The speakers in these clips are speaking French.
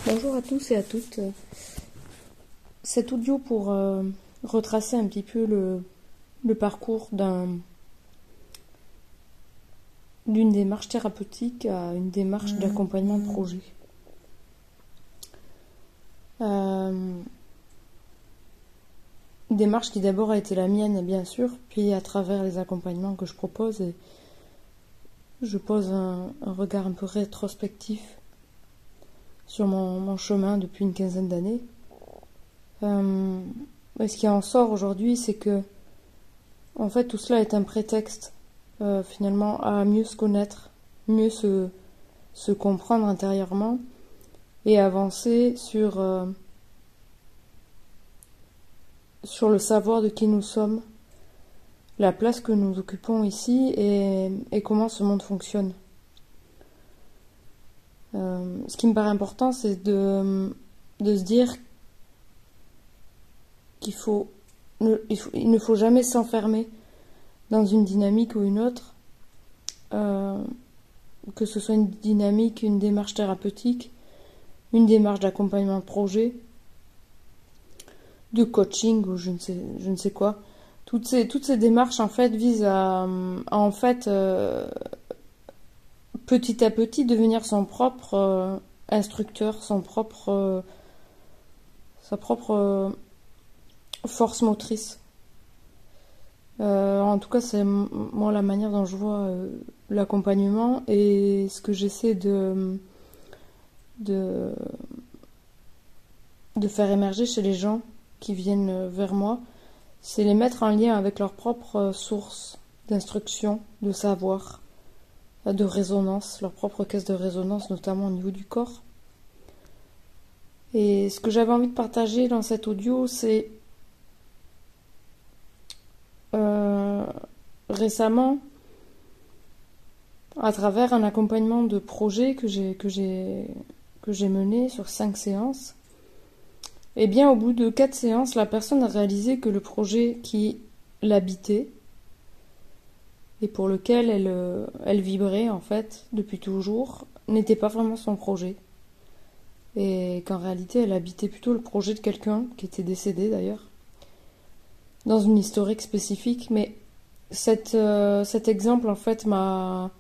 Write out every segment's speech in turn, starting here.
Bonjour à tous et à toutes. Cet audio pour retracer un petit peu le parcours d'une démarche thérapeutique à une démarche d'accompagnement de projet. Une démarche qui d'abord a été la mienne, bien sûr, puis à travers les accompagnements que je propose, et je pose un regard un peu rétrospectif sur mon chemin depuis une quinzaine d'années. Ce qui en sort aujourd'hui, c'est que en fait tout cela est un prétexte finalement à mieux se connaître, mieux se comprendre intérieurement et avancer sur le savoir de qui nous sommes, la place que nous occupons ici et comment ce monde fonctionne. Ce qui me paraît important, c'est de se dire qu'il ne faut jamais s'enfermer dans une dynamique ou une autre, que ce soit une dynamique, une démarche thérapeutique, une démarche d'accompagnement de projet, de coaching ou je ne sais quoi. Toutes ces démarches en fait visent à en fait petit à petit devenir son propre instructeur, sa propre force motrice. En tout cas, c'est moi la manière dont je vois l'accompagnement et ce que j'essaie de faire émerger chez les gens qui viennent vers moi, c'est les mettre en lien avec leur propre source d'instruction, de savoir, de résonance, leur propre caisse de résonance, notamment au niveau du corps. Et ce que j'avais envie de partager dans cet audio, c'est récemment, à travers un accompagnement de projet que j'ai mené sur 5 séances, et bien au bout de 4 séances, la personne a réalisé que le projet qui l'habitait et pour lequel elle vibrait en fait depuis toujours n'était pas vraiment son projet, et qu'en réalité elle habitait plutôt le projet de quelqu'un qui était décédé d'ailleurs, dans une historique spécifique. Mais cet exemple en fait m'a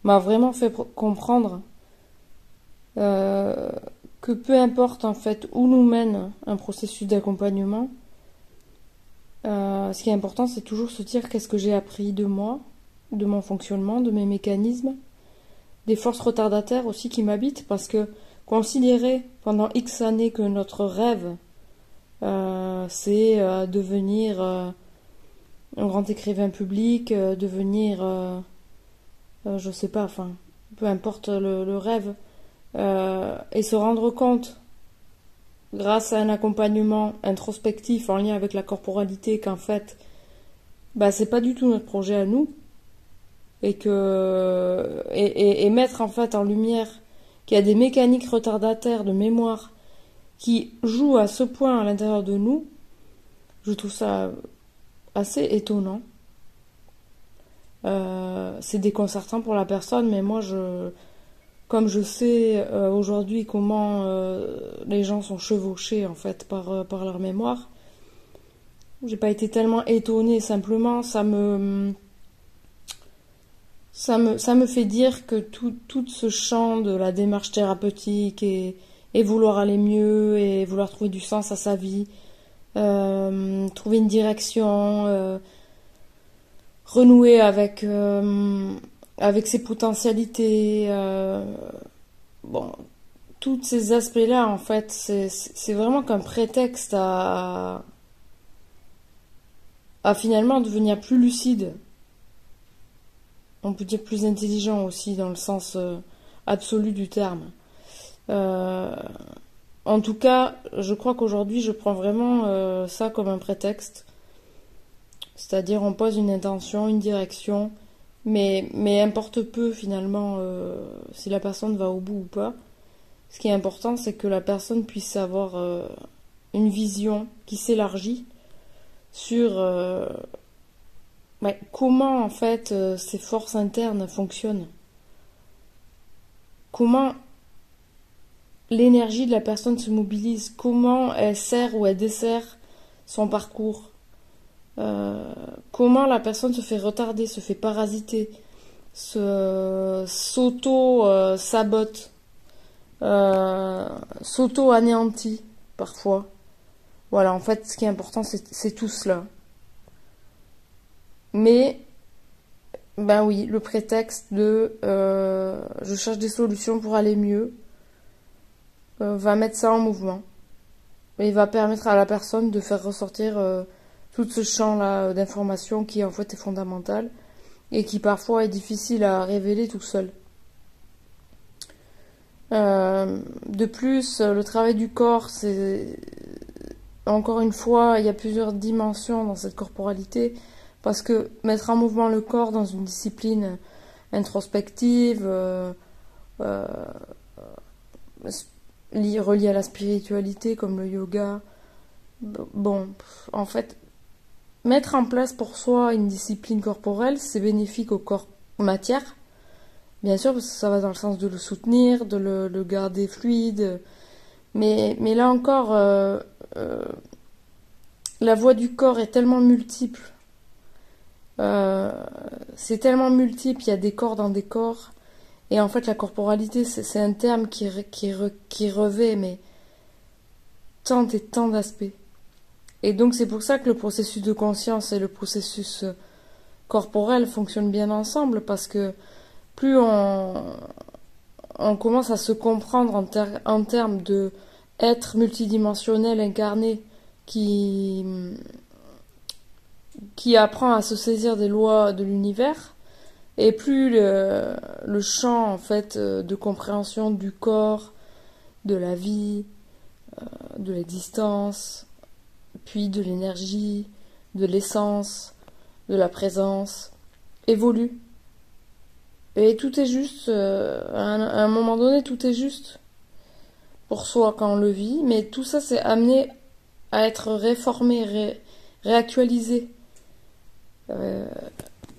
vraiment fait comprendre que peu importe en fait où nous mène un processus d'accompagnement, ce qui est important, c'est toujours se dire qu'est-ce que j'ai appris de moi, de mon fonctionnement, de mes mécanismes, des forces retardataires aussi qui m'habitent, parce que considérer pendant X années que notre rêve c'est devenir un grand écrivain public, devenir je sais pas, enfin peu importe le rêve, et se rendre compte grâce à un accompagnement introspectif en lien avec la corporalité qu'en fait c'est pas du tout notre projet à nous, et mettre en fait en lumière qu'il y a des mécaniques retardataires de mémoire qui jouent à ce point à l'intérieur de nous, je trouve ça assez étonnant. C'est déconcertant pour la personne, mais moi comme je sais aujourd'hui comment les gens sont chevauchés en fait par leur mémoire, j'ai pas été tellement étonnée, simplement ça me fait dire que tout ce champ de la démarche thérapeutique et vouloir aller mieux et vouloir trouver du sens à sa vie, trouver une direction, renouer avec ses potentialités, tous ces aspects-là en fait c'est vraiment qu'un prétexte à finalement devenir plus lucide, on peut dire plus intelligent aussi dans le sens absolu du terme. En tout cas, je crois qu'aujourd'hui je prends vraiment ça comme un prétexte, c'est-à-dire on pose une intention, une direction, mais importe peu finalement si la personne va au bout ou pas. Ce qui est important, c'est que la personne puisse avoir une vision qui s'élargit sur comment en fait ces forces internes fonctionnent. Comment l'énergie de la personne se mobilise, comment elle sert ou elle dessert son parcours, comment la personne se fait retarder, se fait parasiter, s'auto-sabote, s'auto-anéantit parfois. Voilà, en fait, ce qui est important, c'est tout cela. Mais, ben oui, le prétexte de je cherche des solutions pour aller mieux va mettre ça en mouvement. Et va permettre à la personne de faire ressortir tout ce champ-là d'informations qui en fait est fondamental et qui parfois est difficile à révéler tout seul. De plus, le travail du corps, c'est encore une fois, il y a plusieurs dimensions dans cette corporalité, parce que mettre en mouvement le corps dans une discipline introspective, reliée à la spiritualité comme le yoga, bon, en fait, mettre en place pour soi une discipline corporelle, c'est bénéfique au corps matière, bien sûr, parce que ça va dans le sens de le soutenir, de le garder fluide, mais là encore, la voix du corps est tellement multiple, c'est tellement multiple, il y a des corps dans des corps, et en fait la corporalité c'est un terme qui revêt mais tant et tant d'aspects. Et donc c'est pour ça que le processus de conscience et le processus corporel fonctionnent bien ensemble, parce que plus on commence à se comprendre en termes de être multidimensionnel incarné qui apprend à se saisir des lois de l'univers, et plus le champ en fait de compréhension du corps, de la vie, de l'existence, puis de l'énergie, de l'essence, de la présence évolue. Et tout est juste, à un moment donné, tout est juste pour soi quand on le vit, mais tout ça c'est amené à être réformé, réactualisé.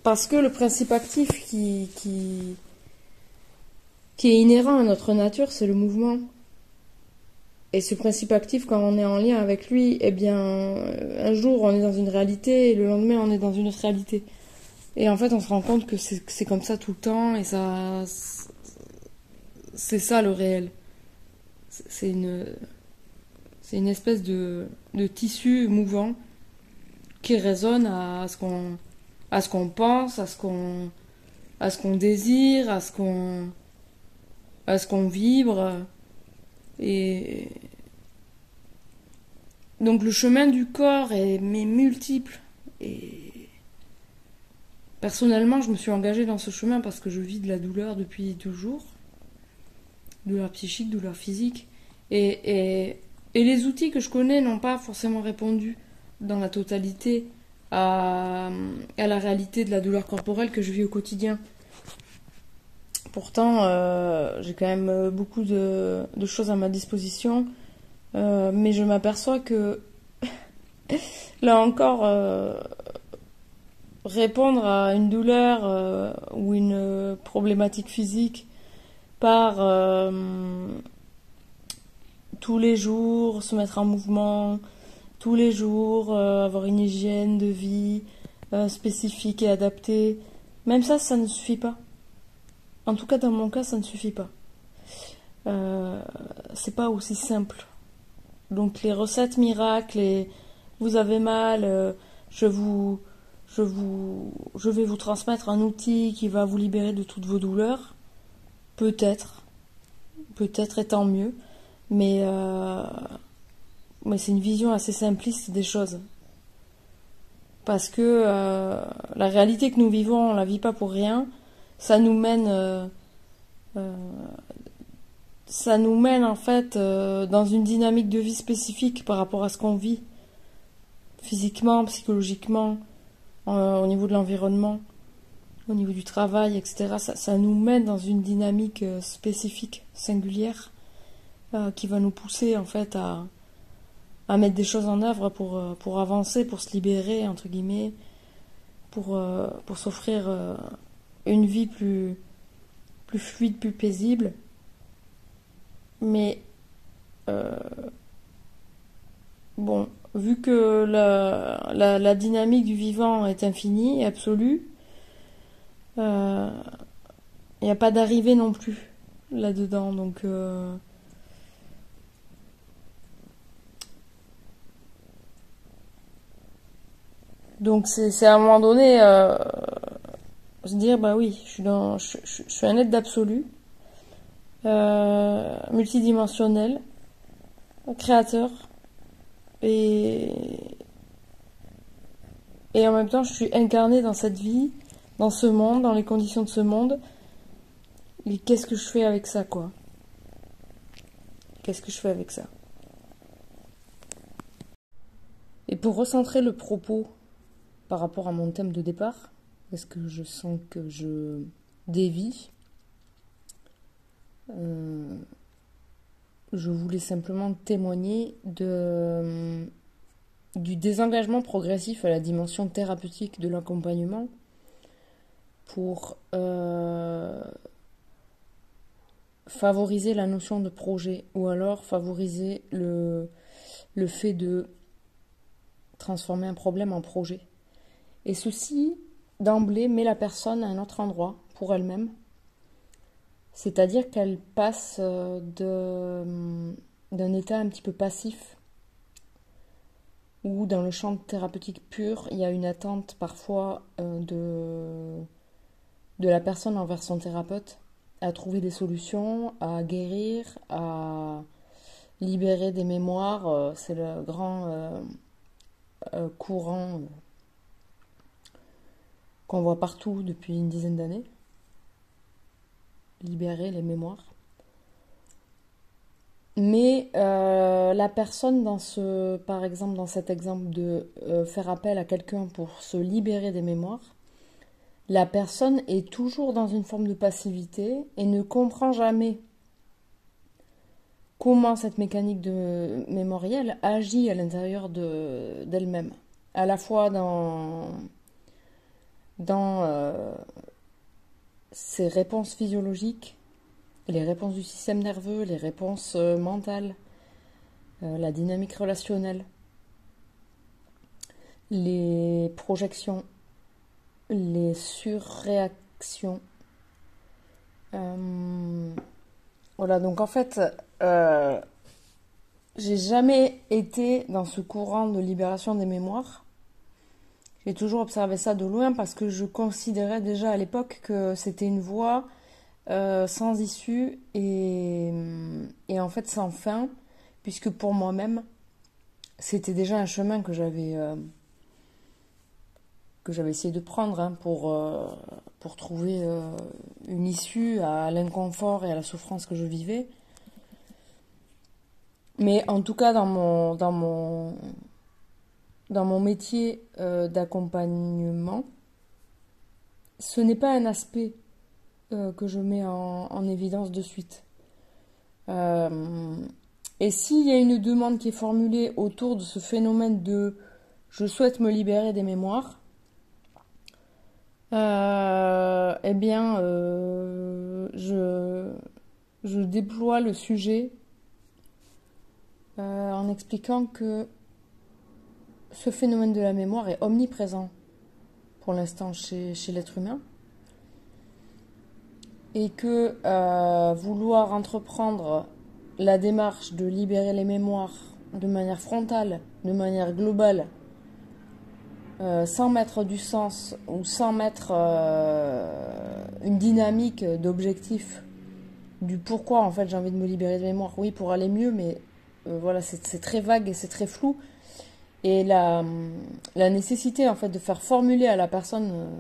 Parce que le principe actif qui est inhérent à notre nature, c'est le mouvement. Et ce principe actif, quand on est en lien avec lui, eh bien, un jour on est dans une réalité et le lendemain on est dans une autre réalité. Et en fait, on se rend compte que c'est comme ça tout le temps, et ça, c'est ça le réel. C'est une espèce de tissu mouvant qui résonne à ce qu'on pense, à ce qu'on désire, à ce qu'on vibre. Et donc le chemin du corps est multiple. Et personnellement, je me suis engagée dans ce chemin parce que je vis de la douleur depuis toujours. Douleur psychique, douleur physique. Et les outils que je connais n'ont pas forcément répondu dans la totalité à la réalité de la douleur corporelle que je vis au quotidien. Pourtant, j'ai quand même beaucoup de choses à ma disposition, mais je m'aperçois que, là encore, répondre à une douleur ou une problématique physique par tous les jours se mettre en mouvement, tous les jours avoir une hygiène de vie spécifique et adaptée, même ça ne suffit pas. En tout cas, dans mon cas, ça ne suffit pas. C'est pas aussi simple. Donc les recettes miracles, et vous avez mal, je vais vous transmettre un outil qui va vous libérer de toutes vos douleurs. Peut-être et tant mieux, mais c'est une vision assez simpliste des choses. Parce que la réalité que nous vivons, on la vit pas pour rien. Ça nous mène en fait dans une dynamique de vie spécifique par rapport à ce qu'on vit physiquement, psychologiquement, au niveau de l'environnement, au niveau du travail, etc. Ça nous mène dans une dynamique spécifique, singulière, qui va nous pousser en fait à à mettre des choses en œuvre pour avancer, pour se libérer, entre guillemets, pour s'offrir une vie plus fluide, plus paisible. Mais bon, vu que la dynamique du vivant est infinie et absolue, il n'y a pas d'arrivée non plus là-dedans. Donc c'est à un moment donné se dire bah oui, je suis un être d'absolu, multidimensionnel, créateur et en même temps je suis incarné dans cette vie, dans ce monde, dans les conditions de ce monde. Et qu'est-ce que je fais avec ça, quoi? Qu'est-ce que je fais avec ça? Et pour recentrer le propos par rapport à mon thème de départ, parce que je sens que je dévie, je voulais simplement témoigner du désengagement progressif à la dimension thérapeutique de l'accompagnement pour favoriser la notion de projet, ou alors favoriser le fait de transformer un problème en projet. Et ceci, d'emblée, met la personne à un autre endroit pour elle-même. C'est-à-dire qu'elle passe d'un état un petit peu passif, où dans le champ thérapeutique pur, il y a une attente parfois de la personne envers son thérapeute, à trouver des solutions, à guérir, à libérer des mémoires. C'est le grand courant qu'on voit partout depuis une dizaine d'années. Libérer les mémoires. Mais la personne, par exemple, dans cet exemple de faire appel à quelqu'un pour se libérer des mémoires, la personne est toujours dans une forme de passivité et ne comprend jamais comment cette mécanique mémorielle agit à l'intérieur d'elle-même. À la fois dans ses réponses physiologiques, les réponses du système nerveux, les réponses mentales, la dynamique relationnelle, les projections, les surréactions. Voilà, donc en fait, j'ai jamais été dans ce courant de libération des mémoires. J'ai toujours observé ça de loin parce que je considérais déjà à l'époque que c'était une voie sans issue et en fait sans fin, puisque pour moi-même, c'était déjà un chemin que j'avais essayé de prendre pour trouver une issue à l'inconfort et à la souffrance que je vivais. Mais en tout cas, dans mon métier d'accompagnement, ce n'est pas un aspect que je mets en évidence de suite. Et s'il y a une demande qui est formulée autour de ce phénomène de « je souhaite me libérer des mémoires », eh bien, je déploie le sujet en expliquant que ce phénomène de la mémoire est omniprésent pour l'instant chez l'être humain et que vouloir entreprendre la démarche de libérer les mémoires de manière frontale, de manière globale, sans mettre du sens ou sans mettre une dynamique d'objectif du pourquoi en fait j'ai envie de me libérer de mémoire, oui, pour aller mieux, mais voilà, c'est très vague et c'est très flou. Et la nécessité en fait de faire formuler à la personne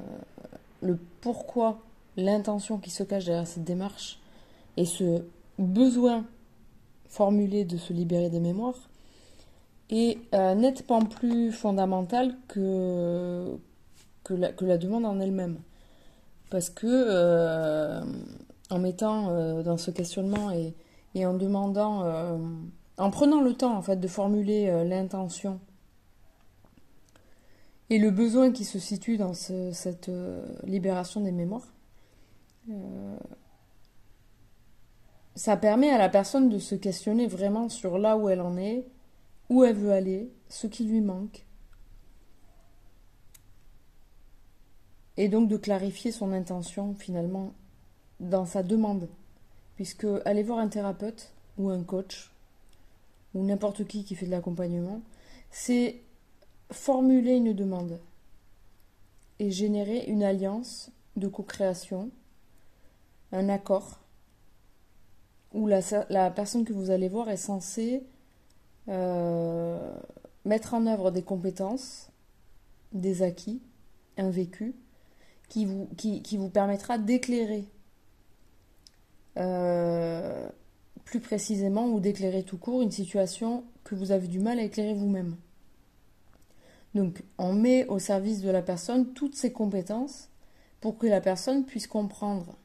le pourquoi, l'intention qui se cache derrière cette démarche et ce besoin formulé de se libérer des mémoires est nettement plus fondamental que la demande en elle-même. Parce que en mettant dans ce questionnement et en demandant en prenant le temps en fait de formuler l'intention et le besoin qui se situe dans cette libération des mémoires, ça permet à la personne de se questionner vraiment sur là où elle en est, où elle veut aller, ce qui lui manque, et donc de clarifier son intention finalement dans sa demande, puisque aller voir un thérapeute ou un coach ou n'importe qui fait de l'accompagnement, c'est formuler une demande et générer une alliance de co-création, un accord où la personne que vous allez voir est censée mettre en œuvre des compétences, des acquis, un vécu, qui vous permettra d'éclairer plus précisément ou d'éclairer tout court une situation que vous avez du mal à éclairer vous-même. Donc on met au service de la personne toutes ses compétences pour que la personne puisse comprendre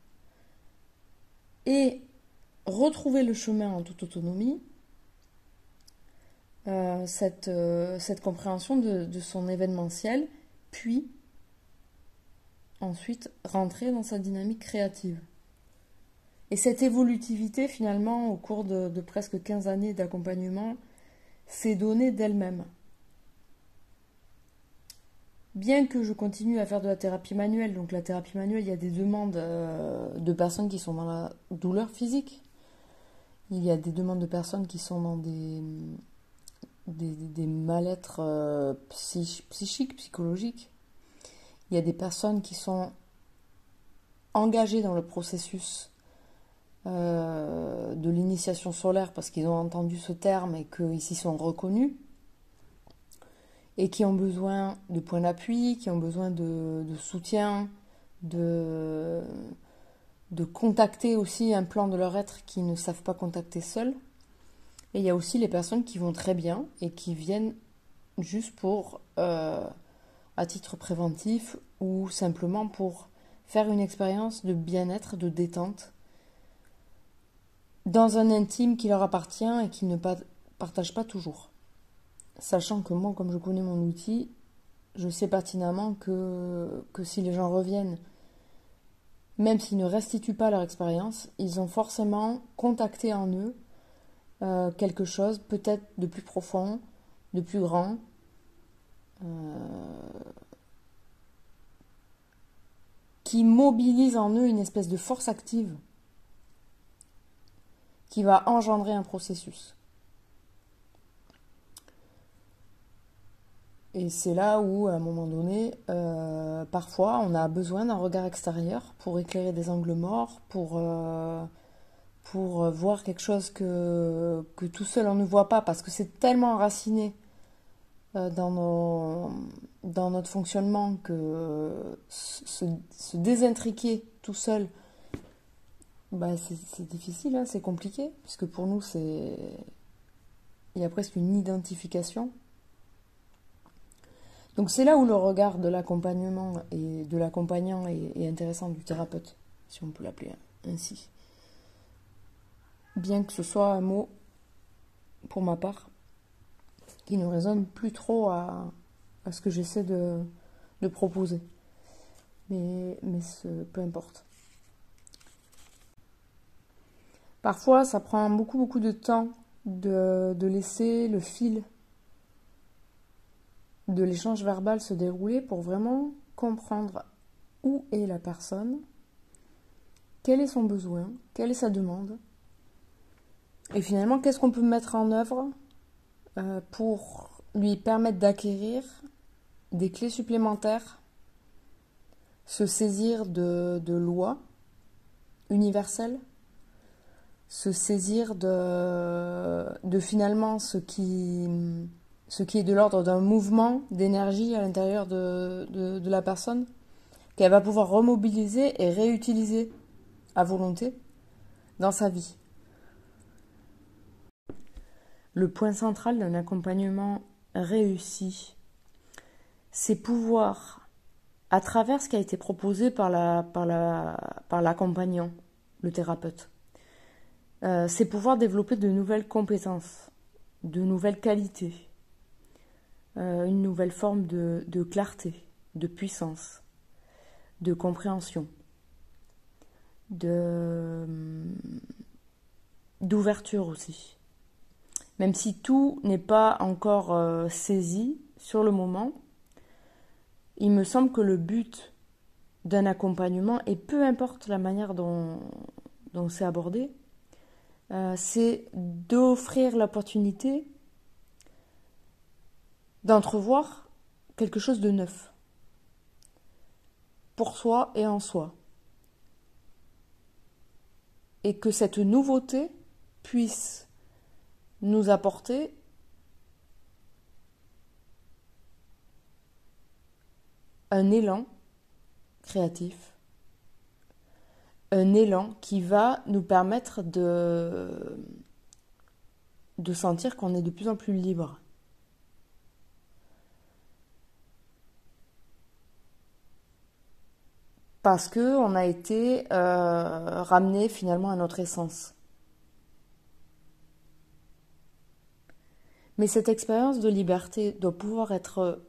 et retrouver le chemin en toute autonomie, cette compréhension de son événementiel, puis ensuite rentrer dans sa dynamique créative. Et cette évolutivité, finalement, au cours de presque 15 années d'accompagnement, s'est donnée d'elle-même. Bien que je continue à faire de la thérapie manuelle, donc la thérapie manuelle, il y a des demandes de personnes qui sont dans la douleur physique, il y a des demandes de personnes qui sont dans des mal-être psychiques, psychologiques, il y a des personnes qui sont engagées dans le processus de l'initiation solaire parce qu'ils ont entendu ce terme et qu'ils s'y sont reconnus et qui ont besoin de points d'appui, qui ont besoin de soutien, de contacter aussi un plan de leur être qu'ils ne savent pas contacter seuls. Et il y a aussi les personnes qui vont très bien et qui viennent juste pour, à titre préventif ou simplement pour faire une expérience de bien-être, de détente, dans un intime qui leur appartient et qu'ils ne partagent pas toujours. Sachant que moi, comme je connais mon outil, je sais pertinemment que si les gens reviennent, même s'ils ne restituent pas leur expérience, ils ont forcément contacté en eux quelque chose peut-être de plus profond, de plus grand, qui mobilise en eux une espèce de force active qui va engendrer un processus. Et c'est là où, à un moment donné, parfois, on a besoin d'un regard extérieur pour éclairer des angles morts, pour voir quelque chose que tout seul on ne voit pas, parce que c'est tellement enraciné dans notre fonctionnement que se désintriquer tout seul, c'est difficile, hein, c'est compliqué, puisque pour nous, il y a presque une identification. Donc c'est là où le regard de l'accompagnement et de l'accompagnant est intéressant, du thérapeute, si on peut l'appeler ainsi. Bien que ce soit un mot, pour ma part, qui ne résonne plus trop à ce que j'essaie de proposer. Mais peu importe. Parfois, ça prend beaucoup de temps de laisser le fil de l'échange verbal se dérouler pour vraiment comprendre où est la personne, quel est son besoin, quelle est sa demande, et finalement qu'est-ce qu'on peut mettre en œuvre pour lui permettre d'acquérir des clés supplémentaires, se saisir de lois universelles, se saisir de finalement ce qui est de l'ordre d'un mouvement d'énergie à l'intérieur de la personne, qu'elle va pouvoir remobiliser et réutiliser à volonté dans sa vie. Le point central d'un accompagnement réussi, c'est pouvoir, à travers ce qui a été proposé par l'accompagnant, le thérapeute, c'est pouvoir développer de nouvelles compétences de nouvelles qualités, une nouvelle forme de clarté, de puissance, de compréhension, d'ouverture aussi. Même si tout n'est pas encore saisi sur le moment, il me semble que le but d'un accompagnement, et peu importe la manière dont c'est abordé, c'est d'offrir l'opportunité d'entrevoir quelque chose de neuf pour soi et en soi. Et que cette nouveauté puisse nous apporter un élan créatif, un élan qui va nous permettre de sentir qu'on est de plus en plus libre. Parce qu'on a été ramené finalement à notre essence. Mais cette expérience de liberté doit pouvoir être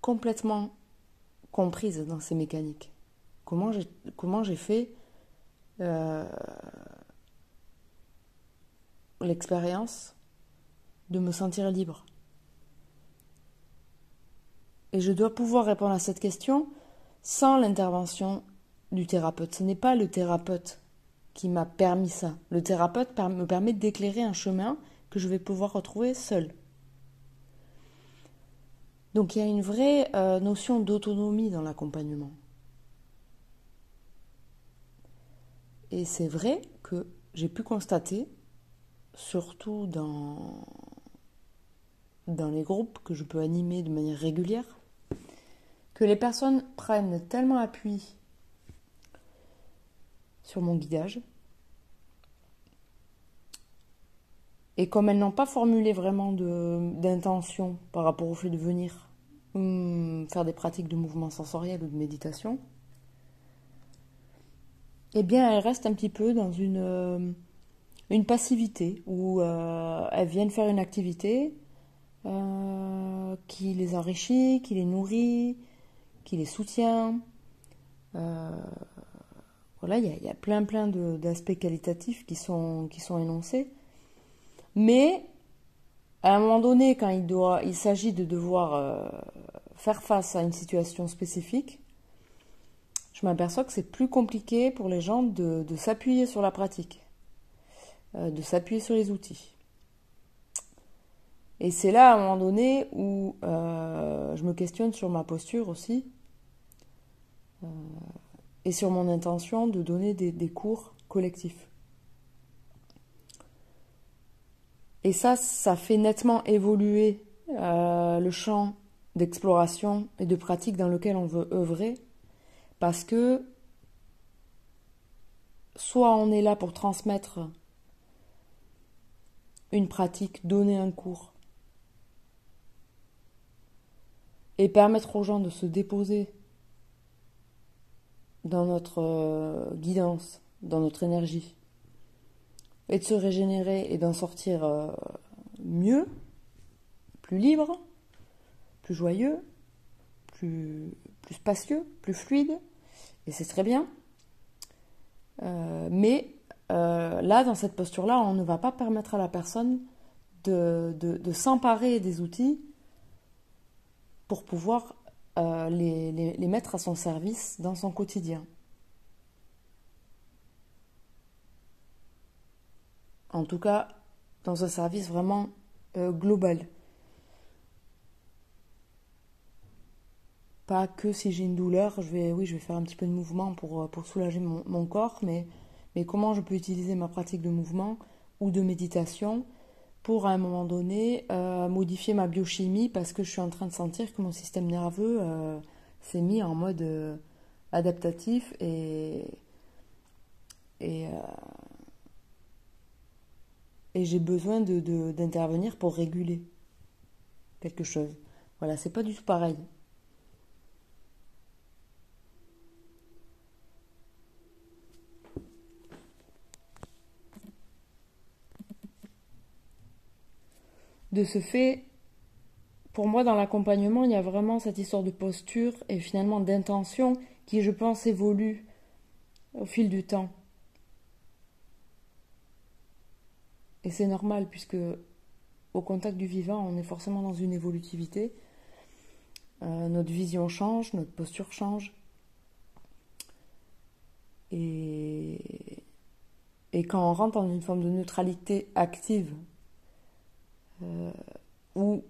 complètement comprise dans ces mécaniques. Comment j'ai fait l'expérience de me sentir libre. Et je dois pouvoir répondre à cette question sans l'intervention du thérapeute. Ce n'est pas le thérapeute qui m'a permis ça. Le thérapeute me permet d'éclairer un chemin que je vais pouvoir retrouver seul. Donc il y a une vraie notion d'autonomie dans l'accompagnement. Et c'est vrai que j'ai pu constater, surtout dans les groupes que je peux animer de manière régulière, que les personnes prennent tellement appui sur mon guidage, et comme elles n'ont pas formulé vraiment d'intention par rapport au fait de venir faire des pratiques de mouvement sensoriel ou de méditation, eh bien elles restent un petit peu dans une passivité où elles viennent faire une activité qui les enrichit, qui les nourrit, qui les soutient. Voilà, il y a plein d'aspects qualitatifs qui sont énoncés. Mais à un moment donné, quand il s'agit de devoir faire face à une situation spécifique, je m'aperçois que c'est plus compliqué pour les gens de s'appuyer sur la pratique, de s'appuyer sur les outils. Et c'est là, à un moment donné, où je me questionne sur ma posture aussi, et sur mon intention de donner des cours collectifs. Et ça fait nettement évoluer le champ d'exploration et de pratique dans lequel on veut œuvrer, parce que soit on est là pour transmettre une pratique, donner un cours, et permettre aux gens de se déposer dans notre guidance, dans notre énergie, et de se régénérer et d'en sortir mieux, plus libre, plus joyeux, plus spacieux, plus fluide, et c'est très bien. Mais là, dans cette posture-là, on ne va pas permettre à la personne de s'emparer des outils pour pouvoir les mettre à son service dans son quotidien. En tout cas, dans un service vraiment global. Pas que si j'ai une douleur, je vais faire un petit peu de mouvement pour soulager mon corps, mais comment je peux utiliser ma pratique de mouvement ou de méditation pour, à un moment donné, modifier ma biochimie parce que je suis en train de sentir que mon système nerveux s'est mis en mode adaptatif et j'ai besoin d'intervenir pour réguler quelque chose. Voilà, c'est pas du tout pareil. De ce fait, pour moi, dans l'accompagnement, il y a vraiment cette histoire de posture et finalement d'intention qui, je pense, évolue au fil du temps. Et c'est normal puisque au contact du vivant, on est forcément dans une évolutivité. Notre vision change, notre posture change. Et quand on rentre dans une forme de neutralité active, où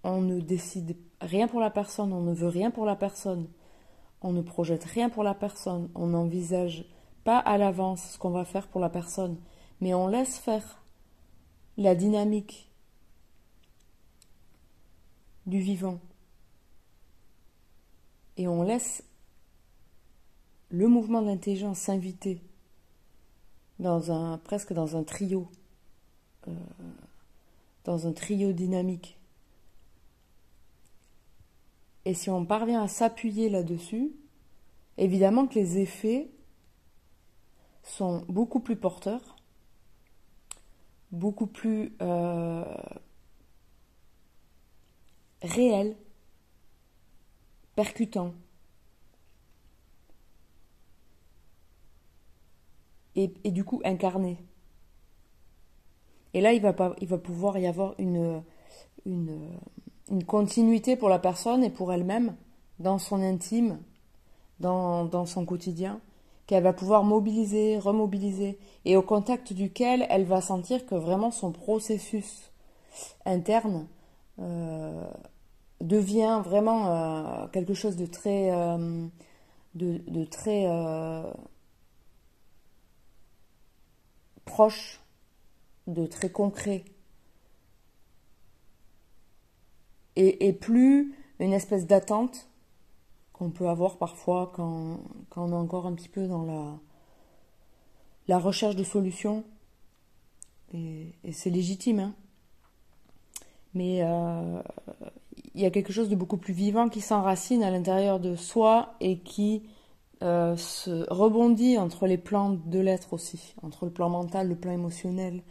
on ne décide rien pour la personne, on ne veut rien pour la personne, on ne projette rien pour la personne, on n'envisage pas à l'avance ce qu'on va faire pour la personne, mais on laisse faire la dynamique du vivant. Et on laisse le mouvement de l'intelligence s'inviter presque dans un trio dynamique. Et si on parvient à s'appuyer là-dessus, évidemment que les effets sont beaucoup plus porteurs, beaucoup plus réels, percutants. Et du coup incarnés. Et là, il va pouvoir y avoir une continuité pour la personne et pour elle-même, dans son intime, dans son quotidien, qu'elle va pouvoir mobiliser, remobiliser, et au contact duquel elle va sentir que vraiment son processus interne devient vraiment quelque chose de très proche, de très concret, et plus une espèce d'attente qu'on peut avoir parfois quand on est encore un petit peu dans la recherche de solutions, et c'est légitime, hein. Mais il y a quelque chose de beaucoup plus vivant qui s'enracine à l'intérieur de soi et qui se rebondit entre les plans de l'être aussi, entre le plan mental, le plan émotionnel,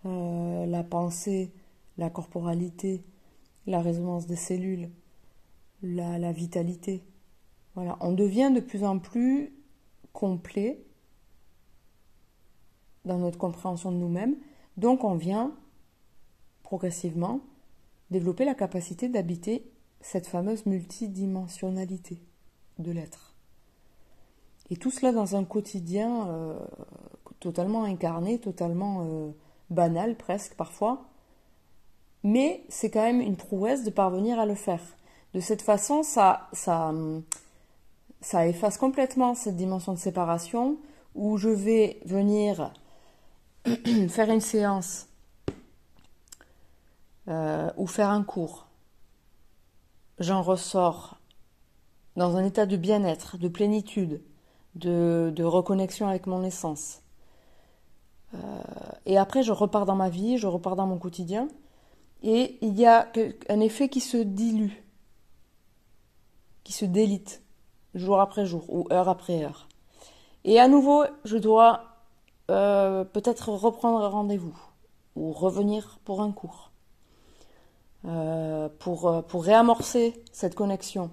la pensée, la corporalité, la résonance des cellules, la vitalité. Voilà, on devient de plus en plus complet dans notre compréhension de nous-mêmes, donc on vient progressivement développer la capacité d'habiter cette fameuse multidimensionnalité de l'être. Et tout cela dans un quotidien totalement incarné, totalement banal presque parfois, mais c'est quand même une prouesse de parvenir à le faire. De cette façon, ça efface complètement cette dimension de séparation où je vais venir faire une séance ou faire un cours. J'en ressors dans un état de bien-être, de plénitude, de reconnexion avec mon essence. Et après, je repars dans ma vie, je repars dans mon quotidien, et il y a un effet qui se dilue, qui se délite, jour après jour, ou heure après heure. Et à nouveau, je dois peut-être reprendre un rendez-vous, ou revenir pour un cours, pour réamorcer cette connexion.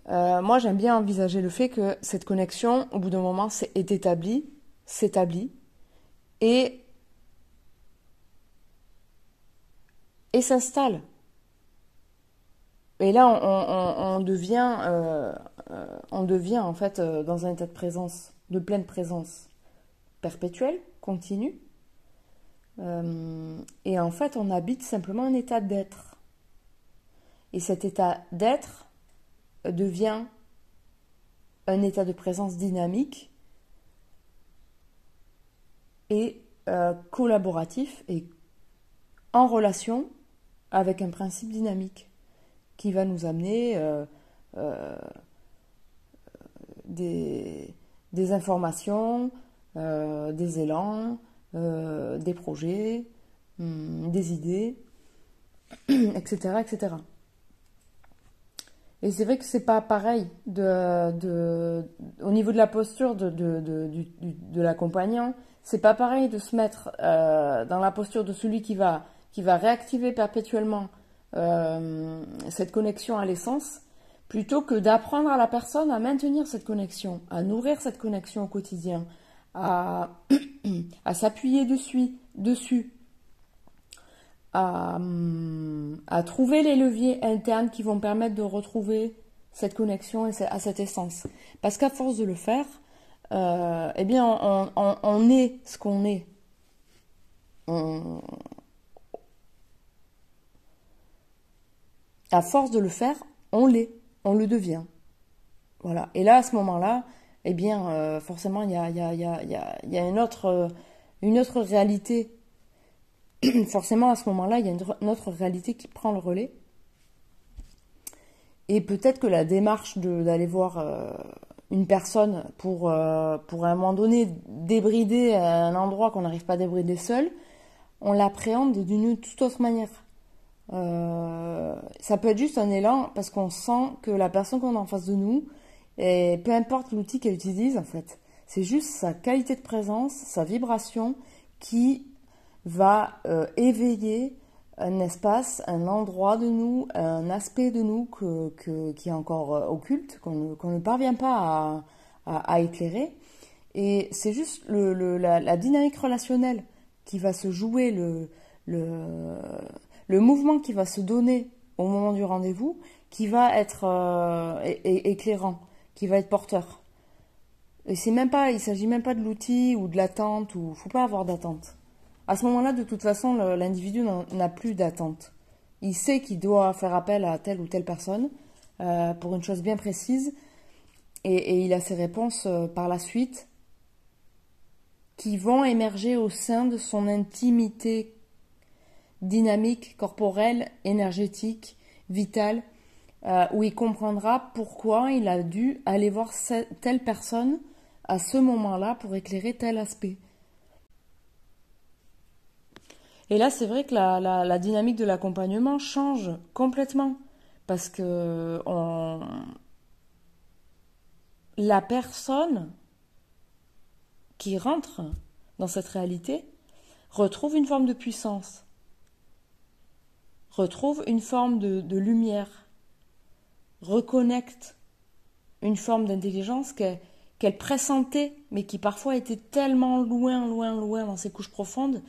Moi, j'aime bien envisager le fait que cette connexion, au bout d'un moment, s'établit, et s'installe. Et là, on devient en fait dans un état de présence, de pleine présence perpétuelle, continue. Et en fait, on habite simplement un état d'être. Et cet état d'être devient un état de présence dynamique et collaboratif et en relation avec un principe dynamique qui va nous amener des informations, des élans, des projets, des idées, etc., etc. Et c'est vrai que c'est pas pareil au niveau de la posture de l'accompagnant. C'est pas pareil de se mettre dans la posture de celui qui va réactiver perpétuellement cette connexion à l'essence, plutôt que d'apprendre à la personne à maintenir cette connexion, à nourrir cette connexion au quotidien, à, à s'appuyer dessus, à trouver les leviers internes qui vont permettre de retrouver cette connexion à cette essence. Parce qu'à force de le faire, eh bien, on est ce qu'on est. À force de le faire, on l'est, on le devient. Voilà. Et là, à ce moment-là, eh bien, forcément, il y a une autre réalité. Forcément, à ce moment-là, il y a une autre réalité qui prend le relais. Et peut-être que la démarche d'aller voir une personne pour à un moment donné débrider un endroit qu'on n'arrive pas à débrider seul, on l'appréhende d'une toute autre manière. Ça peut être juste un élan parce qu'on sent que la personne qu'on a en face de nous, et peu importe l'outil qu'elle utilise en fait, c'est juste sa qualité de présence, sa vibration qui va éveiller un espace, un endroit de nous, un aspect de nous qui est encore occulte, qu'on ne parvient pas à éclairer. Et c'est juste la dynamique relationnelle qui va se jouer, le mouvement qui va se donner au moment du rendez-vous, qui va être éclairant, qui va être porteur. Et il ne s'agit même pas de l'outil ou de l'attente, il ne faut pas avoir d'attente. À ce moment-là, de toute façon, l'individu n'a plus d'attente. Il sait qu'il doit faire appel à telle ou telle personne pour une chose bien précise, et il a ses réponses par la suite qui vont émerger au sein de son intimité dynamique, corporelle, énergétique, vitale, où il comprendra pourquoi il a dû aller voir telle personne à ce moment-là pour éclairer tel aspect. Et là, c'est vrai que la dynamique de l'accompagnement change complètement parce que la personne qui rentre dans cette réalité retrouve une forme de puissance, retrouve une forme de lumière, reconnecte une forme d'intelligence qu'elle pressentait, mais qui parfois était tellement loin dans ses couches profondes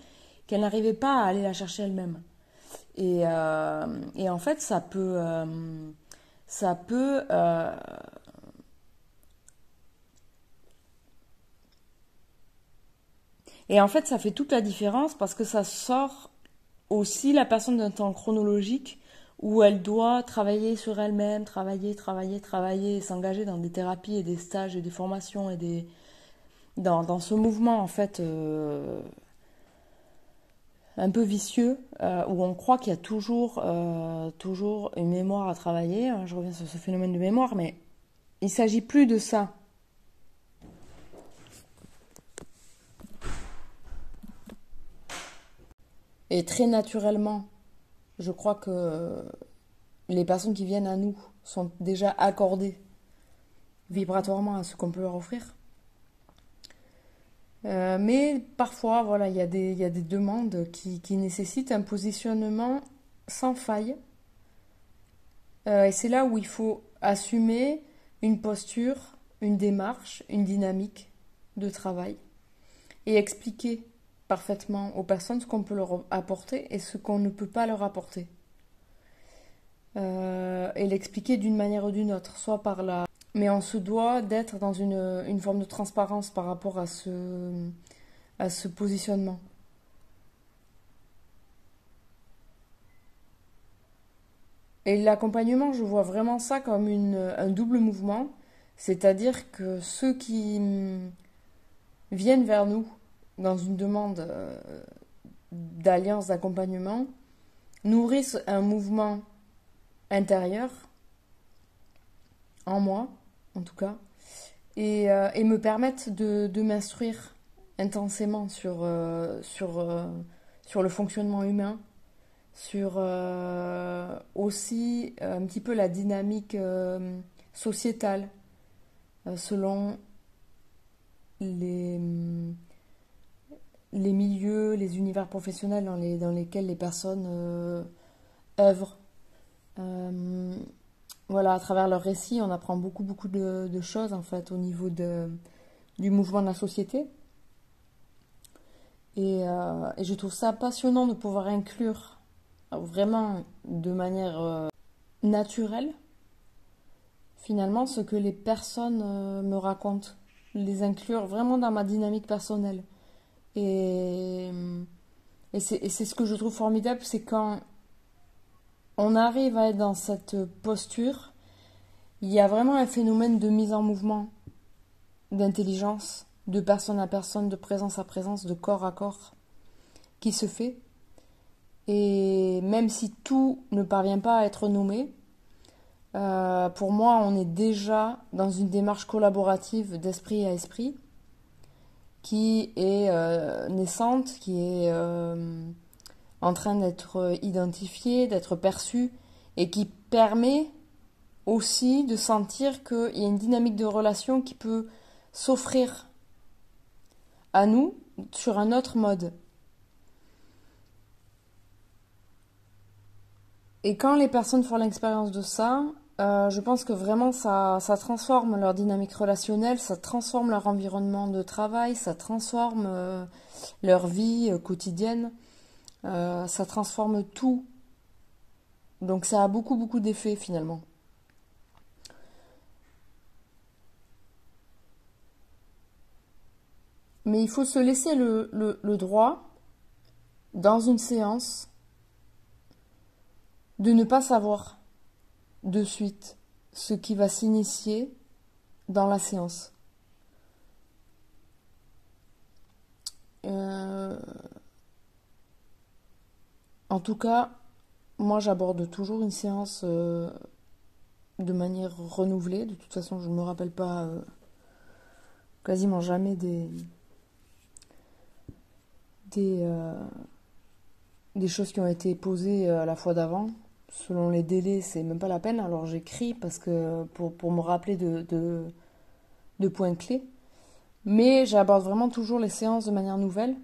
qu'elle n'arrivait pas à aller la chercher elle-même. Et en fait, ça peut et en fait, ça fait toute la différence parce que ça sort aussi la personne d'un temps chronologique où elle doit travailler sur elle-même, travailler, et s'engager dans des thérapies et des stages et des formations et dans ce mouvement en fait un peu vicieux où on croit qu'il y a toujours une mémoire à travailler. Je reviens sur ce phénomène de mémoire, mais il ne s'agit plus de ça. Et très naturellement, je crois que les personnes qui viennent à nous sont déjà accordées vibratoirement à ce qu'on peut leur offrir. Mais parfois, voilà, il y a des demandes qui nécessitent un positionnement sans faille. Et c'est là où il faut assumer une posture, une démarche, une dynamique de travail et expliquer parfaitement aux personnes ce qu'on peut leur apporter et ce qu'on ne peut pas leur apporter. Et l'expliquer d'une manière ou d'une autre, soit par la... Mais on se doit d'être dans une forme de transparence par rapport à ce positionnement. Et l'accompagnement, je vois vraiment ça comme un double mouvement, c'est-à-dire que ceux qui viennent vers nous dans une demande d'alliance, d'accompagnement, nourrissent un mouvement intérieur, en moi en tout cas, et me permettent de m'instruire intensément sur le fonctionnement humain, sur aussi un petit peu la dynamique sociétale selon les, les milieux, les univers professionnels dans lesquels les personnes œuvrent. Euh, voilà, à travers leurs récits, on apprend beaucoup de choses en fait au niveau du mouvement de la société. Et je trouve ça passionnant de pouvoir inclure vraiment de manière naturelle, finalement, ce que les personnes me racontent. Les inclure vraiment dans ma dynamique personnelle. Et, et c'est ce que je trouve formidable, c'est quand on arrive à être dans cette posture, il y a vraiment un phénomène de mise en mouvement, d'intelligence, de personne à personne, de présence à présence, de corps à corps, qui se fait. Et même si tout ne parvient pas à être nommé, pour moi, on est déjà dans une démarche collaborative d'esprit à esprit qui est naissante, qui est en train d'être identifiée, d'être perçue et qui permet aussi de sentir qu'il y a une dynamique de relation qui peut s'offrir à nous sur un autre mode. Et quand les personnes font l'expérience de ça, je pense que vraiment ça transforme leur dynamique relationnelle, ça transforme leur environnement de travail, ça transforme leur vie quotidienne, ça transforme tout. Donc ça a beaucoup d'effets finalement. Mais il faut se laisser le droit, dans une séance, de ne pas savoir de suite ce qui va s'initier dans la séance. En tout cas, moi j'aborde toujours une séance de manière renouvelée. De toute façon, je ne me rappelle pas quasiment jamais des, des choses qui ont été posées à la fois d'avant. Selon les délais, c'est même pas la peine. Alors j'écris parce que pour me rappeler de points clés. Mais j'aborde vraiment toujours les séances de manière nouvelle.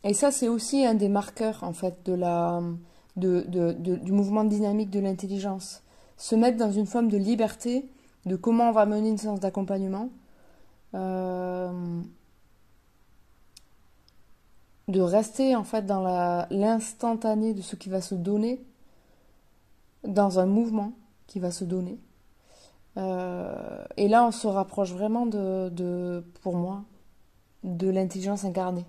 Et ça, c'est aussi un des marqueurs en fait du mouvement dynamique de l'intelligence. Se mettre dans une forme de liberté de comment on va mener une séance d'accompagnement. De rester en fait dans l'instantané de ce qui va se donner, dans un mouvement qui va se donner. Et là, on se rapproche vraiment pour moi, de l'intelligence incarnée.